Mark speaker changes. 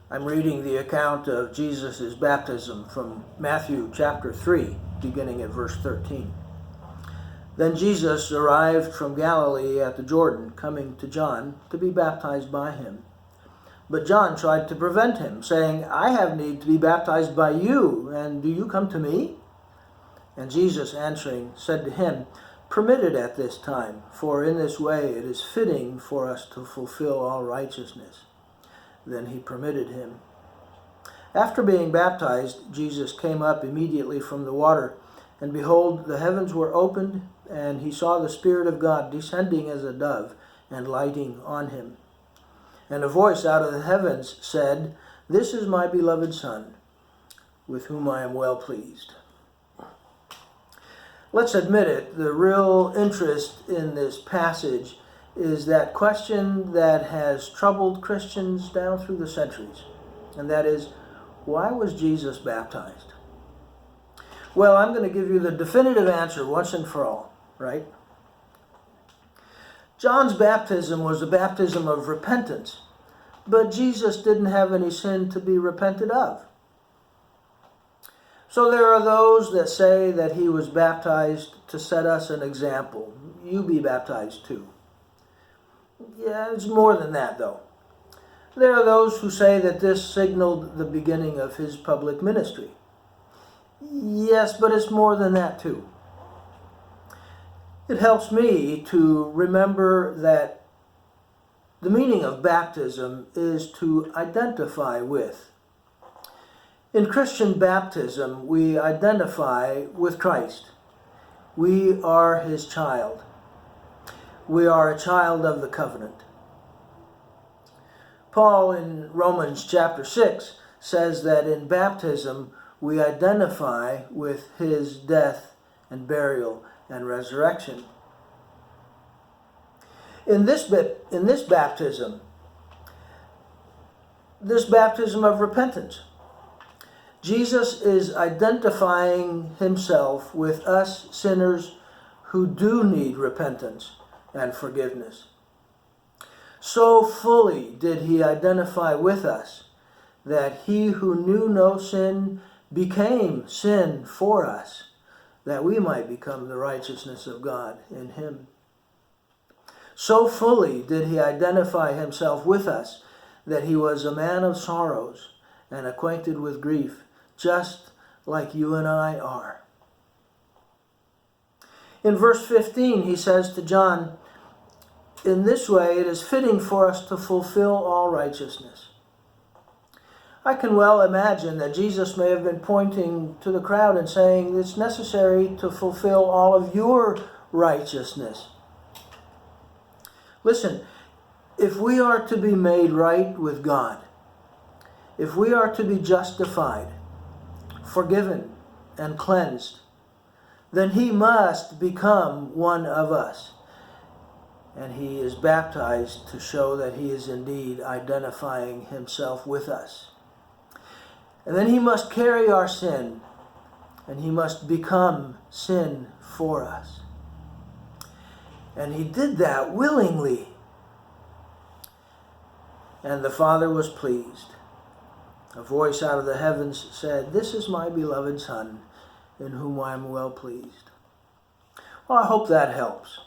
Speaker 1: I'm reading the account of Jesus' baptism from Matthew chapter 3, beginning at verse 13. Then Jesus arrived from Galilee at the Jordan, coming to John to be baptized by him. But John tried to prevent him, saying, "I have need to be baptized by you, and do you come to me?" And Jesus answering said to him, "Permit it at this time, for in this way it is fitting for us to fulfill all righteousness." Then he permitted him. After being baptized, Jesus came up immediately from the water, and behold, the heavens were opened, and he saw the Spirit of God descending as a dove and lighting on him. And a voice out of the heavens said, "This is my beloved Son, with whom I am well pleased." Let's admit it, the real interest in this passage is that question that has troubled Christians down through the centuries, and that is, why was Jesus baptized? Well, I'm going to give you the definitive answer once and for all, right? John's baptism was a baptism of repentance, but Jesus didn't have any sin to be repented of. So there are those that say that he was baptized to set us an example. You be baptized too. Yeah, it's more than that, though. There are those who say that this signaled the beginning of his public ministry. Yes, but it's more than that, too. It helps me to remember that the meaning of baptism is to identify with. In Christian baptism, we identify with Christ. We are his child. We are a child of the covenant. Paul in Romans chapter 6 says that in baptism we identify with his death and burial and resurrection. In this baptism of repentance, Jesus is identifying himself with us sinners who do need repentance and forgiveness. So fully did he identify with us that he who knew no sin became sin for us, that we might become the righteousness of God in him. So fully did he identify himself with us that he was a man of sorrows and acquainted with grief, just like you and I are. In verse 15, he says to John, "In this way it is fitting for us to fulfill all righteousness." I can well imagine that Jesus may have been pointing to the crowd and saying, it's necessary to fulfill all of your righteousness. Listen, if we are to be made right with God, if we are to be justified, forgiven, and cleansed, then he must become one of us. And he is baptized to show that he is indeed identifying himself with us. And then he must carry our sin, and he must become sin for us. And he did that willingly. And the Father was pleased. A voice out of the heavens said, "This is my beloved Son, in whom I am well pleased." Well, I hope that helps.